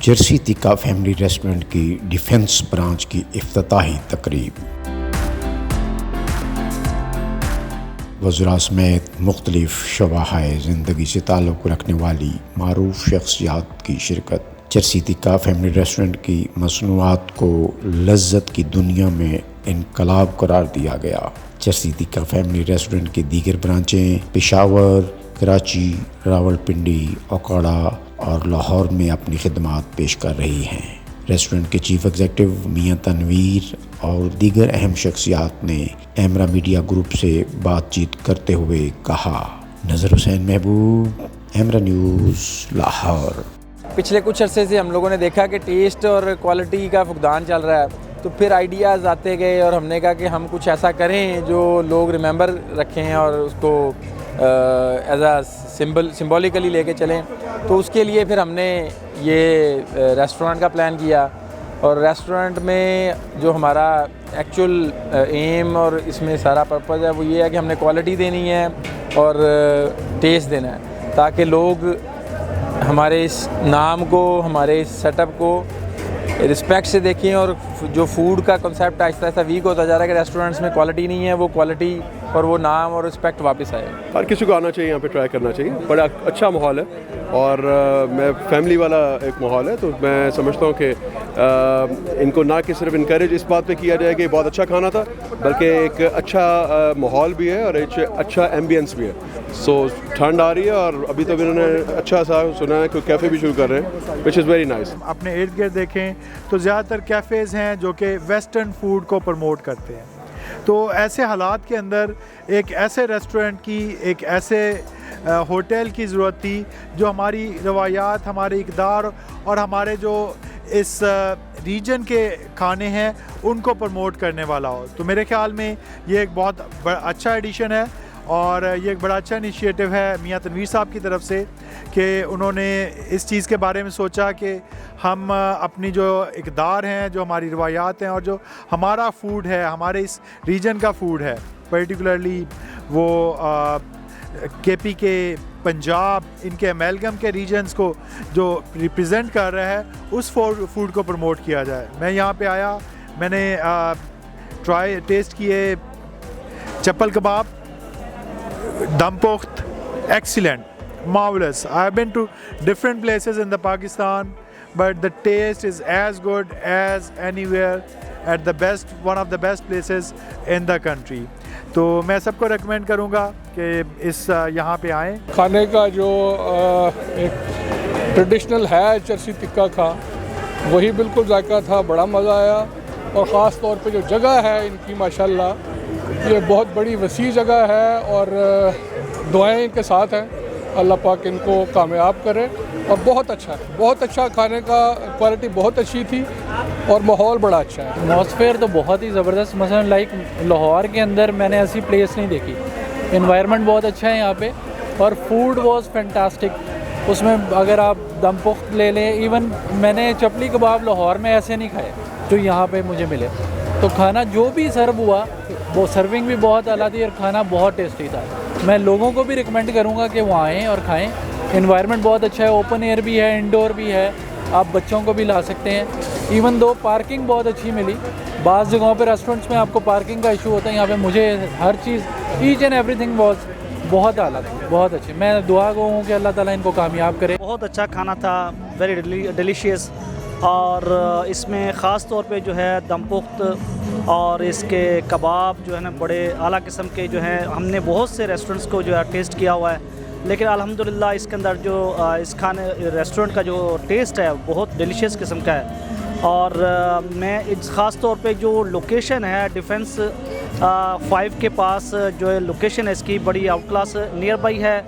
Jersey तिक्का family restaurant की defence branch की इफ्तिताही तकरीब। वज़रा समेत मुख्तलिफ शोबाए ज़िंदगी से ताल्लुक़ रखने वाली मारूफ शख्सियात की शिरकत। जर्सी तिक्का फैमिली रेस्टोरेंट की मसनूआत को लज्जत की दुनिया में इनकलाब करार दिया गया। जर्सी तिक्का फैमिली रेस्टोरेंट की दीगर ब्रांचें पेशावर, कराची, रावलपिंडी, ओकाड़ा और लाहौर में अपनी खिदमात पेश कर रही हैं। रेस्टोरेंट के चीफ एग्जीक्यूटिव मियां तनवीर और दीगर अहम शख्सियात ने एमरा मीडिया ग्रुप से बातचीत करते हुए कहा। नज़र हुसैन महबूब, एमरा न्यूज़, लाहौर। पिछले कुछ अरसे से हम लोगों ने देखा कि टेस्ट और क्वालिटी का फुकदान चल रहा है, तो फिर आइडियाज़ आते गए और हमने कहा कि हम कुछ ऐसा करें जो लोग रिमेंबर रखें और उसको एज आ सिंबॉलिकली लेके चलें। तो उसके लिए फिर हमने ये रेस्टोरेंट का प्लान किया और रेस्टोरेंट में जो हमारा एक्चुअल एम और इसमें सारा पर्पज़ है वो ये है कि हमने क्वालिटी देनी है और टेस्ट देना है, ताकि लोग हमारे इस नाम को, हमारे इस सेटअप को रिस्पेक्ट से देखें। और जो फूड का कॉन्सेप्ट आहिस्ता आहिस्ता वीक होता जा रहा है कि रेस्टोरेंट्स में क्वालिटी नहीं है, वो क्वालिटी और वो नाम और रिस्पेक्ट वापस आए। हर किसी को आना चाहिए, यहाँ पे ट्राई करना चाहिए। बड़ा अच्छा माहौल है और मैं फैमिली वाला एक माहौल है, तो मैं समझता हूँ कि इनको ना कि सिर्फ इनकरेज इस बात पे किया जाए कि बहुत अच्छा खाना था, बल्कि एक अच्छा माहौल भी है और एक अच्छा एम्बियंस भी है। सो ठंड आ रही है और अभी तक इन्होंने अच्छा सा सुना है कि कैफ़े भी शुरू कर रहे हैं, विच इज़ वेरी नाइस। अपने इर्द गिर्द देखें तो ज़्यादातर कैफ़ेज़ हैं जो कि वेस्टर्न फूड को प्रमोट करते हैं। तो ऐसे हालात के अंदर एक ऐसे रेस्टोरेंट की, एक ऐसे होटल की ज़रूरत थी जो हमारी रवायात, हमारे इक़दार और हमारे जो इस रीजन के खाने हैं उनको प्रमोट करने वाला हो। तो मेरे ख़्याल में ये एक बहुत अच्छा एडिशन है और ये एक बड़ा अच्छा इनिशिएटिव है मियां तनवीर साहब की तरफ से कि उन्होंने इस चीज़ के बारे में सोचा कि हम अपनी जो इक़दार हैं, जो हमारी रवायात हैं और जो हमारा फूड है, हमारे इस रीजन का फूड है, पर्टिकुलरली वो केपी के, पंजाब, इनके अमेलगम के रीजन्स को जो रिप्रेजेंट कर रहा है, उस फूड को प्रमोट किया जाए। मैं यहाँ पे आया, मैंने टेस्ट किए चप्पल कबाब, दम पुख्त, excellent, marvelous. I've been to different places in the Pakistan, but the taste is as good as anywhere at the best, one of the best places in the country. तो मैं सबको रेकमेंड करूँगा कि इस यहाँ पे आएँ। खाने का जो एक ट्रेडिशनल है जर्सी तिक्का का, वही बिल्कुल जायका था, बड़ा मज़ा आया। और ख़ास तौर पे जो जगह है इनकी माशाल्लाह, ये बहुत बड़ी वसी जगह है और दुआएं इनके साथ हैं। अल्लाह पाक इनको कामयाब करे और बहुत अच्छा है, बहुत अच्छा खाने का क्वालिटी बहुत अच्छी थी और माहौल बड़ा अच्छा है। एटमॉस्फेयर तो बहुत ही ज़बरदस्त, मसलन लाइक लाहौर के अंदर मैंने ऐसी प्लेस नहीं देखी। इन्वायरमेंट बहुत अच्छा है यहाँ पे और फूड वाज फैंटास्टिक। उसमें अगर आप दम पुख्त ले लें, इवन मैंने चपली कबाब लाहौर में ऐसे नहीं खाए जो यहाँ पे मुझे मिले। तो खाना जो भी सर्व हुआ वो सर्विंग भी बहुत आला थी और खाना बहुत टेस्टी था। मैं लोगों को भी रिकमेंड करूँगा कि वहाँ आएँ और खाएँ। इन्वायरमेंट बहुत अच्छा है, ओपन एयर भी है, इंडोर भी है, आप बच्चों को भी ला सकते हैं। इवन दो पार्किंग बहुत अच्छी मिली। बाज़ जगहों पे रेस्टोरेंट्स में आपको पार्किंग का इशू होता है, यहाँ पे मुझे हर चीज़, ईच एंड एवरीथिंग वाज बहुत आला थी, बहुत अच्छी। मैं दुआ गो हूँ कि अल्लाह ताला इनको कामयाब करे। बहुत अच्छा खाना था, वेरी डिलीशियस। और इसमें ख़ास तौर पे जो है दम पुख्त और इसके कबाब जो है ना बड़े आला किस्म के जो हैं। हमने बहुत से रेस्टोरेंट्स को जो है टेस्ट किया हुआ है, लेकिन अल्हम्दुलिल्लाह इसके अंदर जो इस खाने रेस्टोरेंट का जो टेस्ट है बहुत डिलीशियस किस्म का है। और मैं इस ख़ास तौर पे जो लोकेशन है डिफेंस 5 के पास जो है लोकेशन है इसकी, बड़ी आउट क्लास नियर बाई है।